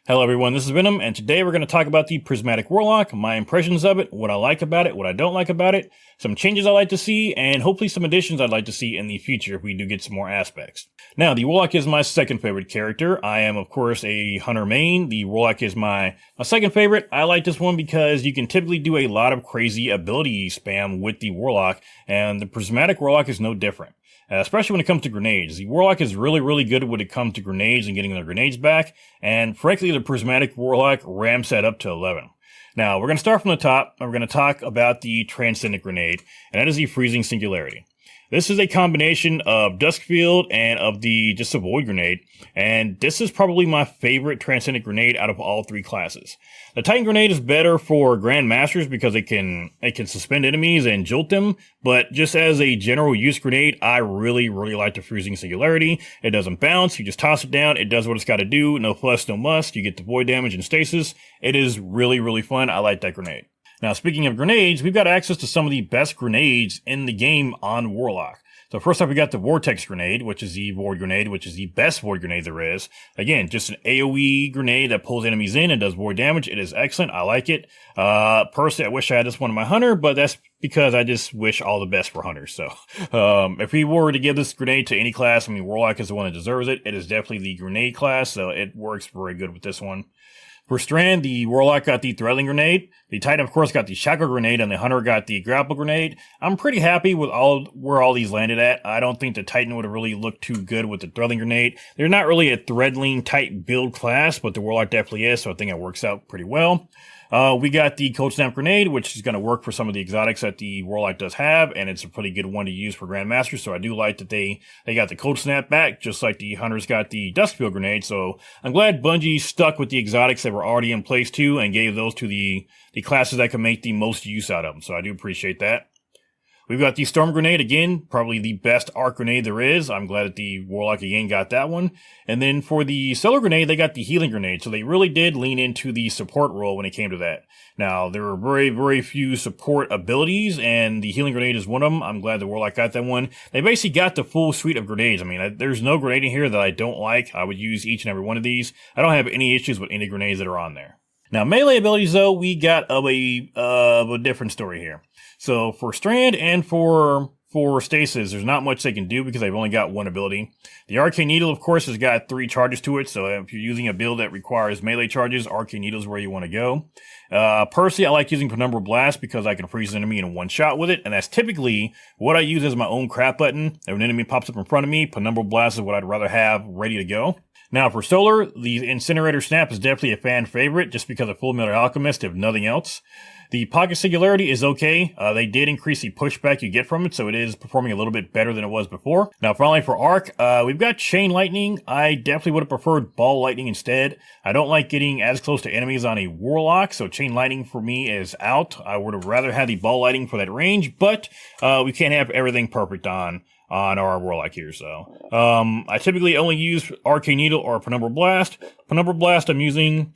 Hello everyone, this is Venom, and today we're going to talk about the Prismatic Warlock, my impressions of it, what I like about it, what I don't like about it, some changes I like to see, and hopefully some additions I'd like to see in the future if we do get some more aspects. Now, the Warlock is my second favorite character. I am, of course, a Hunter main. The Warlock is my second favorite. I like this one because you can typically do a lot of crazy ability spam with the Warlock, and the Prismatic Warlock is no different. Especially when it comes to grenades. The Warlock is really good when it comes to grenades and getting their grenades back, and frankly, the Prismatic Warlock ramps that up to 11. Now, we're going to start from the top, and we're going to talk about the Transcendent Grenade, and that is the Freezing Singularity. This is a combination of Duskfield and of the just a Void Grenade, and this is probably my favorite Transcendent Grenade out of all three classes. The Titan Grenade is better for Grandmasters because it can suspend enemies and jolt them, but just as a general use grenade, I really like the Freezing Singularity. It doesn't bounce, you just toss it down, it does what it's got to do, no fuss, no muss, you get the void damage and stasis. It is really fun, I like that grenade. Now, speaking of grenades, we've got access to some of the best grenades in the game on Warlock. So first up, we got the Vortex Grenade, which is the Void Grenade, which is the best Void Grenade there is. Again, just an AoE grenade that pulls enemies in and does void damage. It is excellent. I like it. Personally, I wish I had this one in my Hunter, but that's because I just wish all the best for Hunters. So, if we were to give this grenade to any class, I mean, Warlock is the one that deserves it. It is definitely the grenade class, so it works very good with this one. For Strand, the Warlock got the Threadling Grenade. The Titan, of course, got the Shackle Grenade, and the Hunter got the Grapple Grenade. I'm pretty happy with where all these landed at. I don't think the Titan would have really looked too good with the Threadling Grenade. They're not really a Threadling type build class, but the Warlock definitely is, so I think it works out pretty well. We got the Cold Snap Grenade, which is going to work for some of the exotics that the Warlock does have, and it's a pretty good one to use for Grandmasters, so I do like that they got the Cold Snap back, just like the Hunters got the Duskfield Grenade, so I'm glad Bungie stuck with the exotics that were already in place too, and gave those to the classes that can make the most use out of them, so I do appreciate that. We've got the Storm Grenade, again, probably the best arc grenade there is. I'm glad that the Warlock again got that one. And then for the Solar Grenade, they got the Healing Grenade. So they really did lean into the support role when it came to that. Now, there were very few support abilities, and the Healing Grenade is one of them. I'm glad the Warlock got that one. They basically got the full suite of grenades. I mean, there's no grenade in here that I don't like. I would use each and every one of these. I don't have any issues with any grenades that are on there. Now, melee abilities, though, we got a different story here. So for Strand and for Stasis, there's not much they can do because they've only got one ability. The Arcane Needle, of course, has got 3 charges to it, so if you're using a build that requires melee charges, Arcane Needle is where you want to go. Personally, I like using Penumbral Blast because I can freeze an enemy in one shot with it, and that's typically what I use as my own crap button. If an enemy pops up in front of me, Penumbral Blast is what I'd rather have ready to go. Now, for Solar, the Incinerator Snap is definitely a fan favorite just because of Full Metal Alchemist, if nothing else. The Pocket Singularity is okay. They did increase the pushback you get from it, so it is performing a little bit better than it was before. Now, finally, for Arc, we've got Chain Lightning. I definitely would have preferred Ball Lightning instead. I don't like getting as close to enemies on a Warlock, so Chain Lightning for me is out. I would have rather had the Ball Lightning for that range, but we can't have everything perfect on our Warlock here, so. I typically only use Arcane Needle or Penumbral Blast. Penumbral Blast I'm using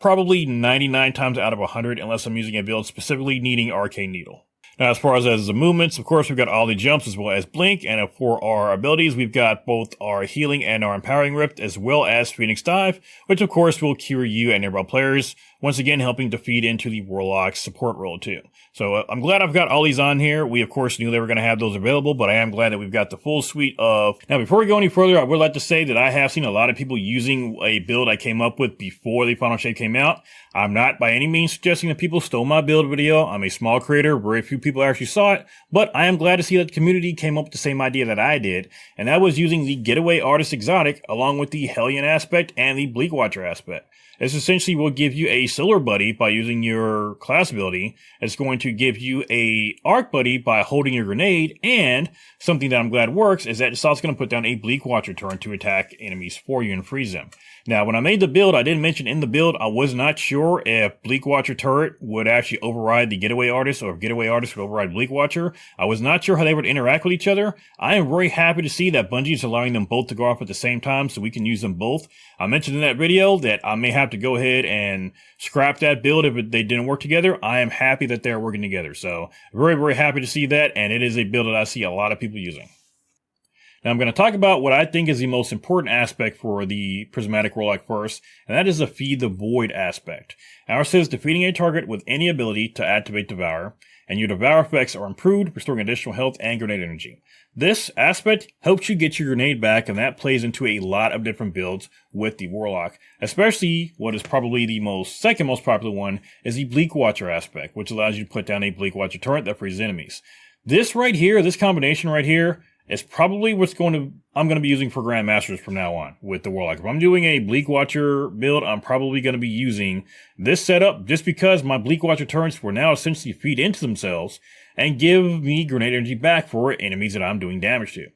probably 99 times out of 100, unless I'm using a build specifically needing Arcane Needle. Now, as far as the movements, of course, we've got all the jumps as well as Blink, and for our abilities, we've got both our Healing and our Empowering Rift, as well as Phoenix Dive, which of course will cure you and nearby players, once again helping to feed into the Warlock's support role too. So I'm glad I've got all these on here. We of course knew they were going to have those available, but I am glad that we've got the full suite of... Now, before we go any further, I would like to say that I have seen a lot of people using a build I came up with before the final shape came out. I'm not by any means suggesting that people stole my build video. I'm a small creator. Very few people actually saw it, but I am glad to see that the community came up with the same idea that I did, and that was using the Getaway Artist Exotic along with the Hellion aspect and the Bleak Watcher aspect. This essentially will give you a Solar Buddy by using your class ability. It's going to give you a Arc Buddy by holding your grenade, and something that I'm glad works is that it's also going to put down a Bleak Watcher turn to attack enemies for you and freeze them. Now, when I made the build, I did mention in the build, I was not sure if Bleak Watcher turret would actually override the Getaway Artist, or if Getaway Artist would override Bleak Watcher. I was not sure how they would interact with each other. I am very happy to see that Bungie is allowing them both to go off at the same time, so we can use them both. I mentioned in that video that I may have to go ahead and scrap that build if they didn't work together. I am happy that they're working together, so very happy to see that, and it is a build that I see a lot of people using. Now I'm going to talk about what I think is the most important aspect for the Prismatic Warlock first, and that is the Feed the Void aspect. Ours says defeating a target with any ability to activate Devour, and your Devour effects are improved, restoring additional health and grenade energy. This aspect helps you get your grenade back, and that plays into a lot of different builds with the Warlock. Especially what is probably the second most popular one is the Bleak Watcher aspect, which allows you to put down a Bleak Watcher turret that freezes enemies. This right here, this combination right here, is probably I'm going to be using for Grandmasters from now on with the Warlock. If I'm doing a Bleak Watcher build, I'm probably going to be using this setup just because my Bleak Watcher turrets will now essentially feed into themselves and give me grenade energy back for enemies that I'm doing damage to.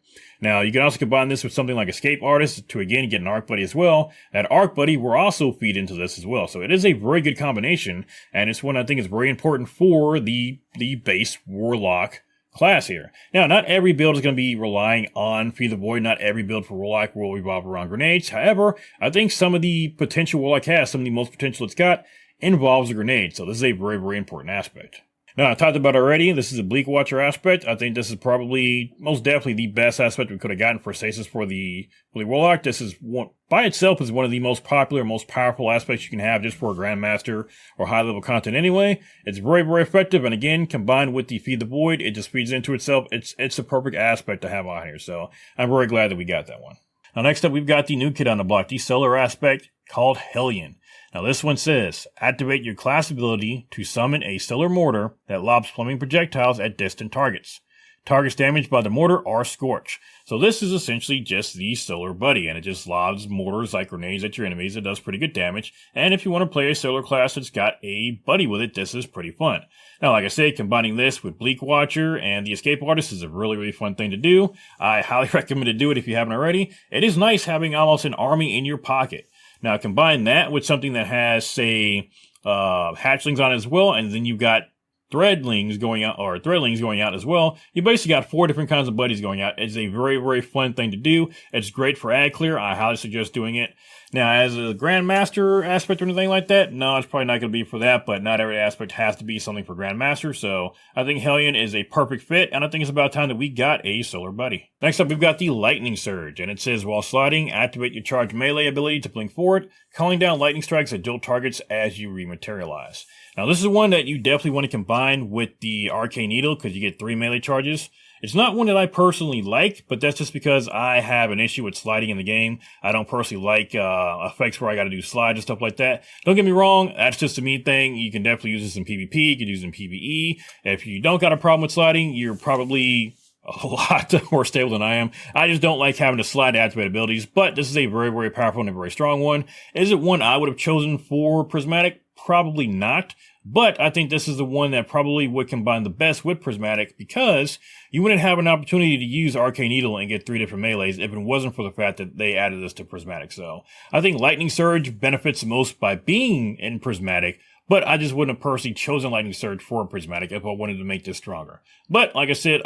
Now, you can also combine this with something like Escape Artist to, again, get an Arc Buddy as well. That Arc Buddy will also feed into this as well. So it is a very good combination, and it's one I think is very important for the base Warlock class here. Now, not every build is going to be relying on Feed the Void. Not every build for Warlock will revolve around grenades. However, I think some of the potential Warlock has, some of the most potential it's got, involves a grenade. So this is a very, very important aspect. Now, I talked about already, this is a Bleak Watcher aspect. I think this is probably, most definitely the best aspect we could have gotten for stasis for the Warlock. This is one, by itself, is one of the most popular, most powerful aspects you can have just for a Grandmaster or high-level content anyway. It's very, very effective, and again, combined with the Feed the Void, it just feeds into itself. It's a perfect aspect to have on here, so I'm very glad that we got that one. Now, next up, we've got the new kid on the block, the Solar aspect called Hellion. Now this one says, activate your class ability to summon a stellar mortar that lobs flaming projectiles at distant targets. Targets damaged by the mortar are scorched. So this is essentially just the Solar Buddy, and it just lobs mortars like grenades at your enemies. It does pretty good damage, and if you want to play a Solar class that's got a buddy with it, this is pretty fun. Now, like I say, combining this with Bleak Watcher and the Escape Artist is a really, really fun thing to do. I highly recommend to do it if you haven't already. It is nice having almost an army in your pocket. Now, combine that with something that has, say, hatchlings on it as well, and then you've got threadlings going out as well. You basically got 4 different kinds of buddies going out. It's a very, very fun thing to do. It's great for ad clear. I highly suggest doing it. Now, as a Grandmaster aspect or anything like that, no, it's probably not going to be for that, but not every aspect has to be something for Grandmaster, so I think Hellion is a perfect fit, and I think it's about time that we got a Solar Buddy. Next up, we've got the Lightning Surge, and it says, while sliding, activate your charge melee ability to blink forward, calling down lightning strikes that jolt targets as you rematerialize. Now, this is one that you definitely want to combine with the Arcane Needle, because you get 3 melee charges. It's not one that I personally like, but that's just because I have an issue with sliding in the game. I don't personally like effects where I got to do slides and stuff like that. Don't get me wrong, that's just a me thing. You can definitely use this in PvP, you can use it in PvE. If you don't got a problem with sliding, you're probably a lot more stable than I am. I just don't like having to slide to activate abilities, but this is a very, very powerful and a very strong one. Is it one I would have chosen for Prismatic? Probably not. But I think this is the one that probably would combine the best with Prismatic, because you wouldn't have an opportunity to use Arcane Needle and get 3 different melees if it wasn't for the fact that they added this to Prismatic. So I think Lightning Surge benefits the most by being in Prismatic, but I just wouldn't have personally chosen Lightning Surge for Prismatic if I wanted to make this stronger. But like I said,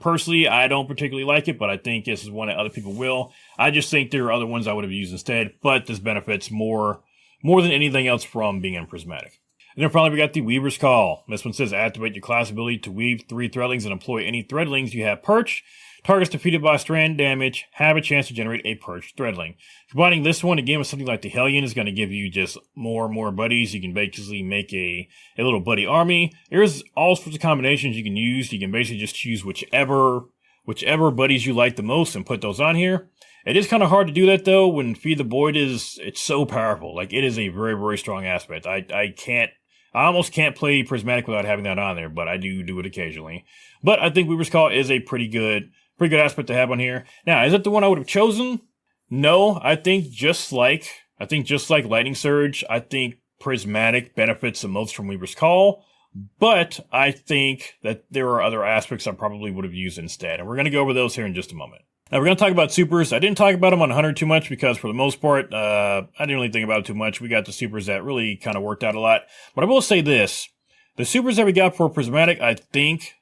personally, I don't particularly like it, but I think this is one that other people will. I just think there are other ones I would have used instead, but this benefits more than anything else from being in Prismatic. And then finally, we got the Weaver's Call. This one says, activate your class ability to weave 3 threadlings and employ any threadlings you have perched. Targets defeated by strand damage have a chance to generate a perched threadling. Combining this one again with something like the Hellion is going to give you just more and more buddies. You can basically make a little buddy army. There's all sorts of combinations you can use. You can basically just choose whichever buddies you like the most and put those on here. It is kind of hard to do that though when Feed the Void it's so powerful. Like, it is a very, very strong aspect. I almost can't play Prismatic without having that on there, but I do it occasionally. But I think Weaver's Call is a pretty good aspect to have on here. Now, is it the one I would have chosen? No, I think just like Lightning Surge, I think Prismatic benefits the most from Weaver's Call. But I think that there are other aspects I probably would have used instead, and we're going to go over those here in just a moment. Now, we're going to talk about supers. I didn't talk about them on 100 too much because, for the most part, I didn't really think about it too much. We got the supers that really kind of worked out a lot. But I will say this. The supers that we got for Prismatic, I think,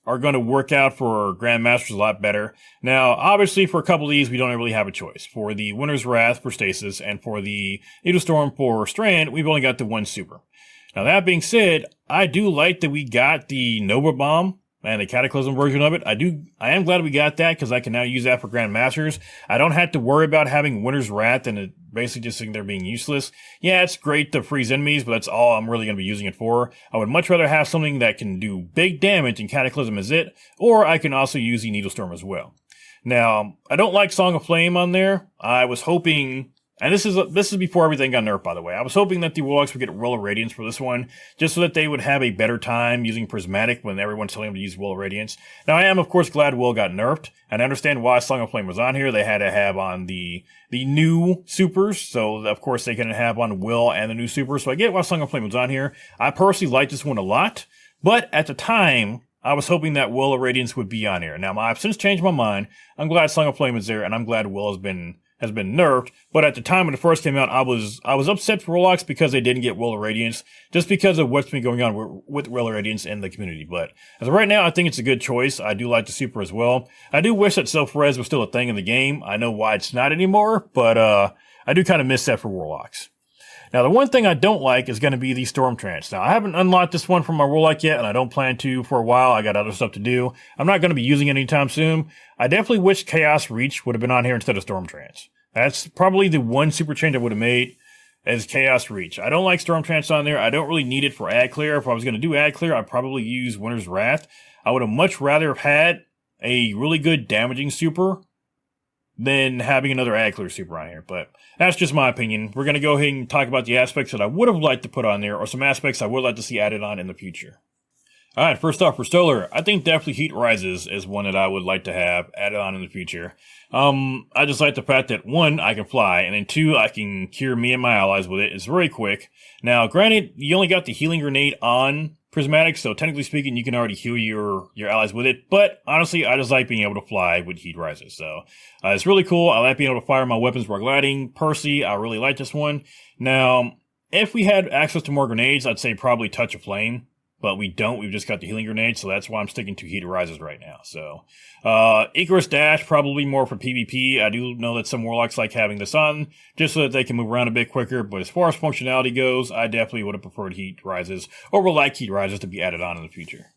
are going to work out for Grandmasters a lot better. Now, obviously, for a couple of these, we don't really have a choice. For the Winter's Wrath for Stasis and for the Needle Storm for Strand, we've only got the one super. Now, that being said, I do like that we got the Nova Bomb and the Cataclysm version of it. I am glad we got that because I can now use that for Grandmasters. I don't have to worry about having Winter's Wrath and it basically just sitting there being useless. Yeah, it's great to freeze enemies, but that's all I'm really going to be using it for. I would much rather have something that can do big damage and Cataclysm is it, or I can also use the Needle Storm as well. Now, I don't like Song of Flame on there. I was hoping, and this is before everything got nerfed, by the way. I was hoping that the Warlocks would get Will of Radiance for this one, just so that they would have a better time using Prismatic when everyone's telling them to use Will of Radiance. Now, I am, of course, glad Will got nerfed, and I understand why Song of Flame was on here. They had to have on the new supers, so of course they can have on Will and the new supers, so I get why Song of Flame was on here. I personally like this one a lot, but at the time, I was hoping that Will of Radiance would be on here. Now, I've since changed my mind. I'm glad Song of Flame is there, and I'm glad Will has been nerfed. But at the time when it first came out, I was upset for Warlocks because they didn't get Will of Radiance, just because of what's been going on with Will of Radiance in the community. But as of right now, I think it's a good choice. I do like the super as well. I do wish that self-res was still a thing in the game. I know why it's not anymore, but I do kind of miss that for Warlocks. Now, the one thing I don't like is going to be the Storm Trance. Now, I haven't unlocked this one from my Warlock yet, and I don't plan to for a while. I got other stuff to do. I'm not going to be using it anytime soon. I definitely wish Chaos Reach would have been on here instead of Storm Trance. That's probably the one super change I would have made as Chaos Reach. I don't like Storm Trance on there. I don't really need it for ad clear. If I was going to do ad clear, I'd probably use Winter's Wrath. I would have much rather have had a really good damaging super than having another ad clear super on here, but that's just my opinion. We're going to go ahead and talk about the aspects that I would have liked to put on there, or some aspects I would like to see added on in the future. Alright, first off for Stolar, I think definitely Heat Rises is one that I would like to have added on in the future. I just like the fact that 1, I can fly, and then 2, I can cure me and my allies with it. It's very quick. Now, granted, you only got the healing grenade on Prismatic, so technically speaking, you can already heal your allies with it, but honestly, I just like being able to fly with Heat Rises, so it's really cool. I like being able to fire my weapons while gliding. Percy, I really like this one. Now, if we had access to more grenades, I'd say probably Touch of Flame, but we don't. We've just got the healing grenade, so that's why I'm sticking to Heat Rises right now. So, Icarus Dash, probably more for PvP. I do know that some Warlocks like having this on, just so that they can move around a bit quicker, but as far as functionality goes, I definitely would have preferred Heat Rises, or would like Heat Rises to be added on in the future.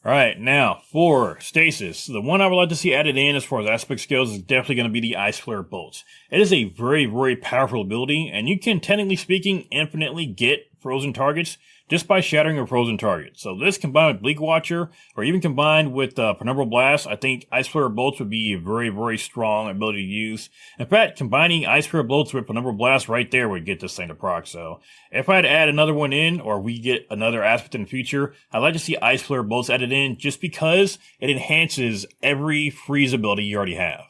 Alright, now, for Stasis, the one I would like to see added in as far as aspect skills is definitely going to be the Ice Flare Bolts. It is a very, very powerful ability, and you can, technically speaking, infinitely get frozen targets just by shattering a frozen target. So this combined with Bleak Watcher, or even combined with Penumbral Blast, I think Ice Flare Bolts would be a very, very strong ability to use. In fact, combining Ice Flare Bolts with Penumbral Blast right there would get this thing to proc. So if I had to add another one in, or we get another aspect in the future, I'd like to see Ice Flare Bolts added in just because it enhances every freeze ability you already have.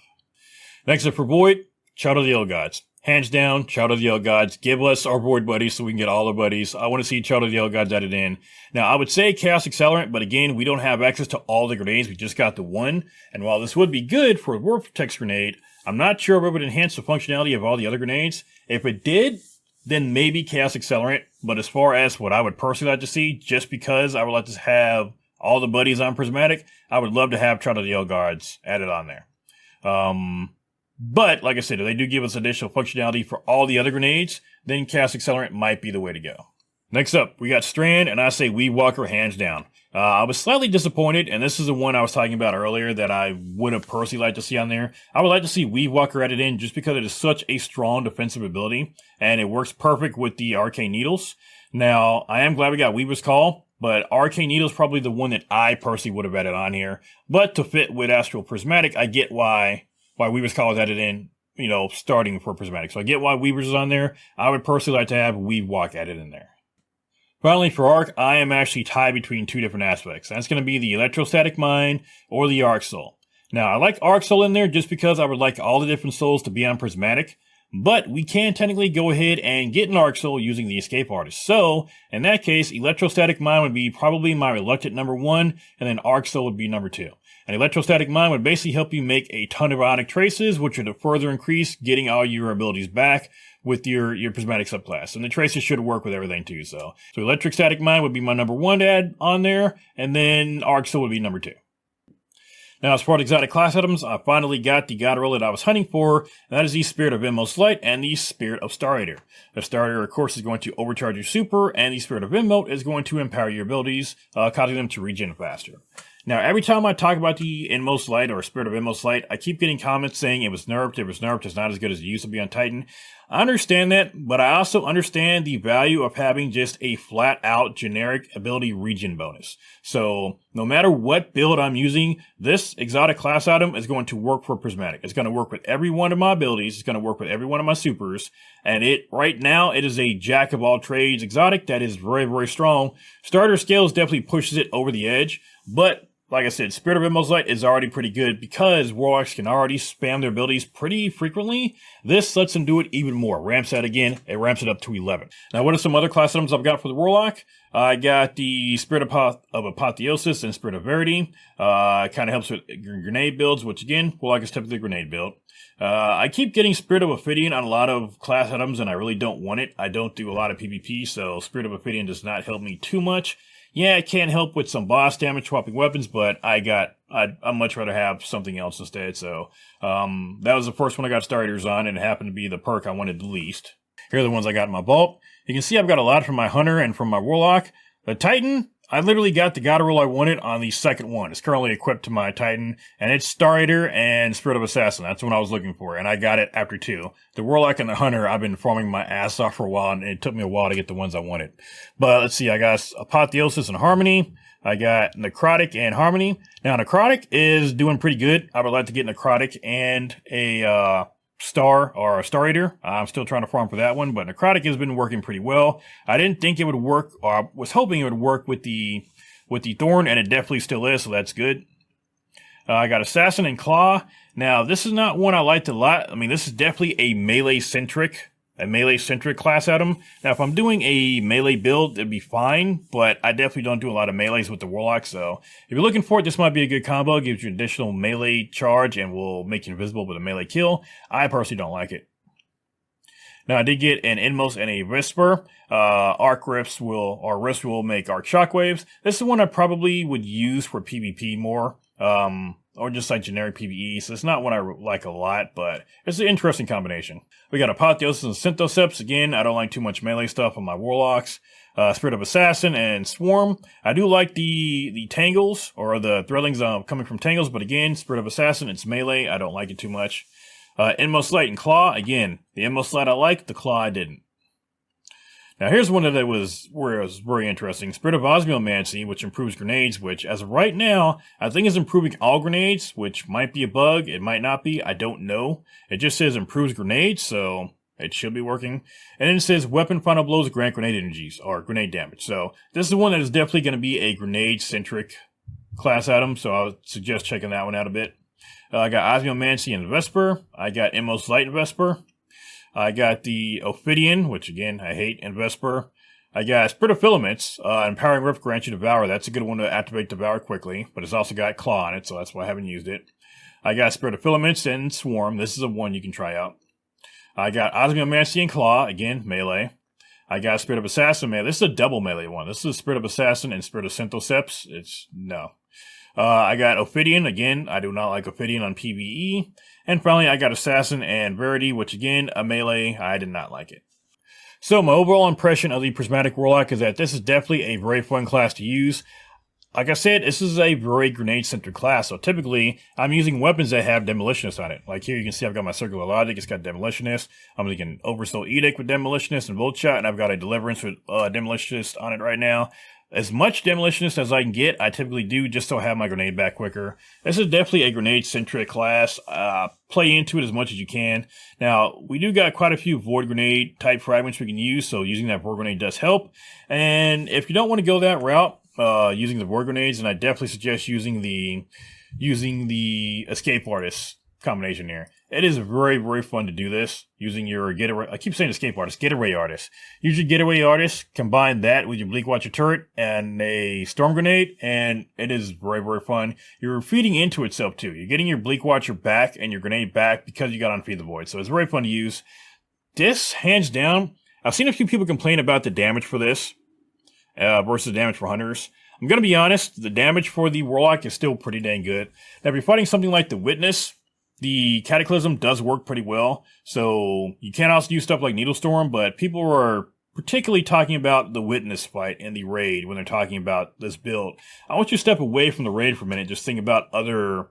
Next up for Void, Child of the Old Gods. Hands down, Child of the Old Gods. Give us our Void buddies so we can get all the buddies. I want to see Child of the Old Gods added in. Now, I would say Chaos Accelerant, but again, we don't have access to all the grenades. We just got the one. And while this would be good for a Vortex grenade, I'm not sure if it would enhance the functionality of all the other grenades. If it did, then maybe Chaos Accelerant. But as far as what I would personally like to see, just because I would like to have all the buddies on Prismatic, I would love to have Child of the Old Gods added on there. But, like I said, if they do give us additional functionality for all the other grenades, then Chaos Accelerant might be the way to go. Next up, we got Strand, and I say Weave Walker hands down. I was slightly disappointed, and this is the one I was talking about earlier that I would have personally liked to see on there. I would like to see Weave Walker added in just because it is such a strong defensive ability, and it works perfect with the Arcane Needles. Now, I am glad we got Weaver's Call, but Arcane Needle is probably the one that I personally would have added on here. But to fit with Astral Prismatic, I get why Weaver's Call is added in, starting for Prismatic. So I get why Weaver's is on there. I would personally like to have Weave Walk added in there. Finally, for Arc, I am actually tied between two different aspects. That's going to be the Electrostatic Mind or the Arc Soul. Now, I like Arc Soul in there just because I would like all the different souls to be on Prismatic, but we can technically go ahead and get an Arc Soul using the Escape Artist. So, in that case, Electrostatic Mind would be probably my reluctant number 1, and then Arc Soul would be number 2. An Electrostatic Mind would basically help you make a ton of Ionic Traces, which would further increase getting all your abilities back with your Prismatic subclass. And the Traces should work with everything too, so Electrostatic Mind would be my number 1 to add on there, and then Arc Soul would be number 2. Now, as far as exotic class items, I finally got the God Roll that I was hunting for, and that is the Spirit of Inmost Light and the Spirit of Star Eater. The Star Eater, of course, is going to overcharge your super, and the Spirit of Inmote is going to empower your abilities, causing them to regen faster. Now, every time I talk about the Inmost Light or Spirit of Inmost Light, I keep getting comments saying it was nerfed, it's not as good as it used to be on Titan. I understand that, but I also understand the value of having just a flat-out generic ability regen bonus. So, no matter what build I'm using, this exotic class item is going to work for Prismatic. It's going to work with every one of my abilities, it's going to work with every one of my supers, and right now, it is a jack-of-all-trades exotic that is very, very strong. Starter scales definitely pushes it over the edge, but like I said, Spirit of Inmost Light is already pretty good because Warlocks can already spam their abilities pretty frequently. This lets them do it even more. Ramps that again, it ramps it up to 11. Now, what are some other class items I've got for the Warlock? I got the Spirit of Apotheosis and Spirit of Verity. It kind of helps with grenade builds, which again, Warlock is typically a grenade build. I keep getting Spirit of Ophidian on a lot of class items, and I really don't want it. I don't do a lot of PvP, so Spirit of Ophidian does not help me too much. Yeah, it can help with some boss damage swapping weapons, but I'd much rather have something else instead. So, that was the first one I got starters on, and it happened to be the perk I wanted the least. Here are the ones I got in my vault. You can see I've got a lot from my Hunter and from my Warlock. The Titan, I literally got the God roll I wanted on the second one. It's currently equipped to my Titan, and it's Star Eater and Spirit of Assassin. That's what I was looking for, and I got it after 2. The Warlock and the Hunter, I've been farming my ass off for a while, and it took me a while to get the ones I wanted. But let's see, I got Apotheosis and Harmony. I got Necrotic and Harmony. Now, Necrotic is doing pretty good. I would like to get Necrotic and a Star or a Star Eater. I'm still trying to farm for that one, but Necrotic has been working pretty well. I didn't think it would work, or I was hoping it would work with the Thorn, and it definitely still is, so that's good. I got Assassin and Claw. Now, this is not one I liked a lot. I mean, this is definitely a melee-centric class item. Now, if I'm doing a melee build, it'd be fine, but I definitely don't do a lot of melees with the Warlock, so if you're looking for it, this might be a good combo. It gives you additional melee charge and will make you invisible with a melee kill. I personally don't like it. Now, I did get an Inmost and a Whisper. Arc Rifts will make Arc Shockwaves. This is one I probably would use for PvP more, or just like generic PvE, so it's not one I like a lot, but it's an interesting combination. We got Apotheosis and Synthoceps. Again, I don't like too much melee stuff on my Warlocks. Spirit of Assassin and Swarm. I do like the Tangles, or the Thrillings coming from Tangles, but again, Spirit of Assassin, it's melee. I don't like it too much. Inmost Light and Claw. Again, the Inmost Light I liked, the Claw I didn't. Now, here's one that was very interesting. Spirit of Osmiomancy, which improves grenades, which, as of right now, I think is improving all grenades, which might be a bug, it might not be, I don't know. It just says improves grenades, so it should be working. And then it says weapon final blows grant grenade energies, or grenade damage. So, this is one that is definitely going to be a grenade-centric class item, so I would suggest checking that one out a bit. I got Osmiomancy and Vesper. I got Inmost Light and Vesper. I got the Ophidian, which again, I hate, and Vesper. I got Spirit of Filaments, Empowering Rift grants you Devour. That's a good one to activate Devour quickly, but it's also got Claw on it, so that's why I haven't used it. I got Spirit of Filaments and Swarm. This is a one you can try out. I got Osmiomancy and Claw, again, melee. I got Spirit of Assassin, melee. This is a double melee one. This is Spirit of Assassin and Spirit of Synthoceps. No. I got Ophidian. Again, I do not like Ophidian on PvE. And finally, I got Assassin and Verity, which again, a melee. I did not like it. So my overall impression of the Prismatic Warlock is that this is definitely a very fun class to use. Like I said, this is a very grenade-centered class, so typically, I'm using weapons that have Demolitionist on it. Like here, you can see I've got my Circular Logic, it's got Demolitionist. I'm using Oversoul Edict with Demolitionist and Volt Shot, and I've got a Deliverance with Demolitionist on it right now. As much Demolitionist as I can get, I typically do just so I have my grenade back quicker. This is definitely a grenade-centric class. Play into it as much as you can. Now, we do got quite a few Void Grenade type fragments we can use, so using that Void Grenade does help. And if you don't want to go that route, using the Void Grenades, then I definitely suggest using the Escape Artist combination here. It is very, very fun to do this using your Getaway. I keep saying Escape Artist, Getaway Artist. Use your Getaway Artist, combine that with your Bleak Watcher turret and a Storm Grenade, and it is very, very fun. You're feeding into itself too. You're getting your Bleak Watcher back and your grenade back because you got on Feed the Void. So it's very fun to use. This, hands down, I've seen a few people complain about the damage for this versus damage for Hunters. I'm going to be honest, the damage for the Warlock is still pretty dang good. Now, if you're fighting something like the Witness, the Cataclysm does work pretty well, so you can also use stuff like Needle Storm, but people are particularly talking about the witness fight and the raid when they're talking about this build. I want you to step away from the raid for a minute, just think about other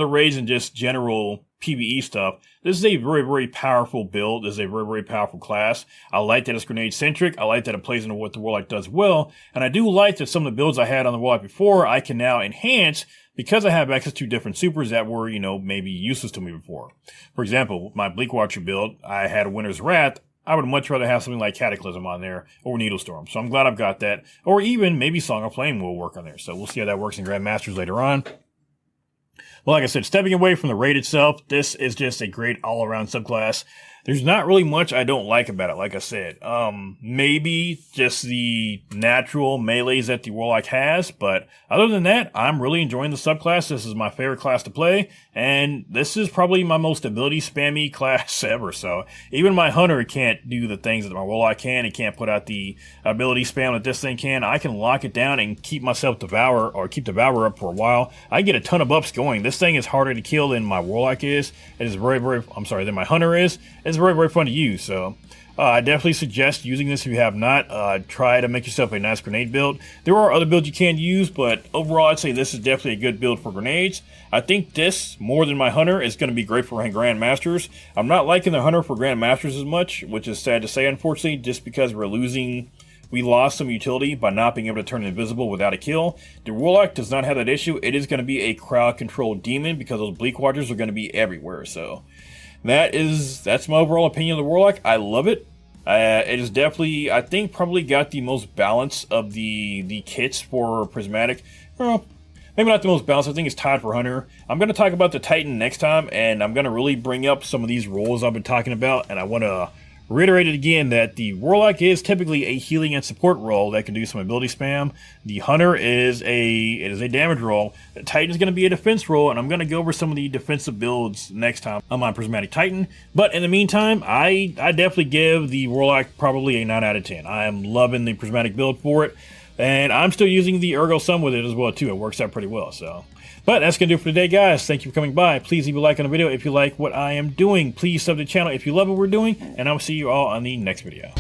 raids and just general PvE stuff. This is a very, very powerful build. This is a very, very powerful class. I like that it's grenade-centric. I like that it plays into what the Warlock does well. And I do like that some of the builds I had on the Warlock before, I can now enhance because I have access to different supers that were, maybe useless to me before. For example, my Bleak Watcher build, I had a Winter's Wrath. I would much rather have something like Cataclysm on there or Needlestorm. So I'm glad I've got that. Or even maybe Song of Flame will work on there. So we'll see how that works in Grandmasters later on. Well, like I said, stepping away from the raid itself, this is just a great all-around subclass. There's not really much I don't like about it, like I said. Maybe just the natural melees that the Warlock has, but other than that, I'm really enjoying the subclass. This is my favorite class to play, and this is probably my most ability spammy class ever. So even my Hunter can't do the things that my Warlock can. It can't put out the ability spam that this thing can. I can lock it down and keep myself keep Devour up for a while. I get a ton of ups going. This thing is harder to kill than my Warlock is. It is than my Hunter is. It's very, very fun to use, so I definitely suggest using this if you have not. Try to make yourself a nice grenade build. There are other builds you can use, but overall I'd say this is definitely a good build for grenades. I think this, more than my Hunter, is going to be great for Grandmasters. I'm not liking the Hunter for Grandmasters as much, which is sad to say, unfortunately, just because we lost some utility by not being able to turn invisible without a kill. The Warlock does not have that issue. It is going to be a crowd-controlled demon because those Bleak Watchers are going to be everywhere, so that's my overall opinion of the Warlock. I love it. It is definitely, I think, probably got the most balance of the kits for Prismatic. Well, maybe not the most balanced. I think it's tied for Hunter. I'm going to talk about the Titan next time, and I'm going to really bring up some of these roles I've been talking about, and I want to reiterate it again that the Warlock is typically a healing and support role that can do some ability spam. The Hunter is a damage role. The Titan is going to be a defense role, and I'm going to go over some of the defensive builds next time on my Prismatic Titan. But in the meantime, I definitely give the Warlock probably a 9 out of 10. I am loving the Prismatic build for it, and I'm still using the Ergo Sum with it as well too. It works out pretty well, so. But that's going to do it for today, guys. Thank you for coming by. Please leave a like on the video if you like what I am doing. Please sub to the channel if you love what we're doing, and I'll see you all on the next video.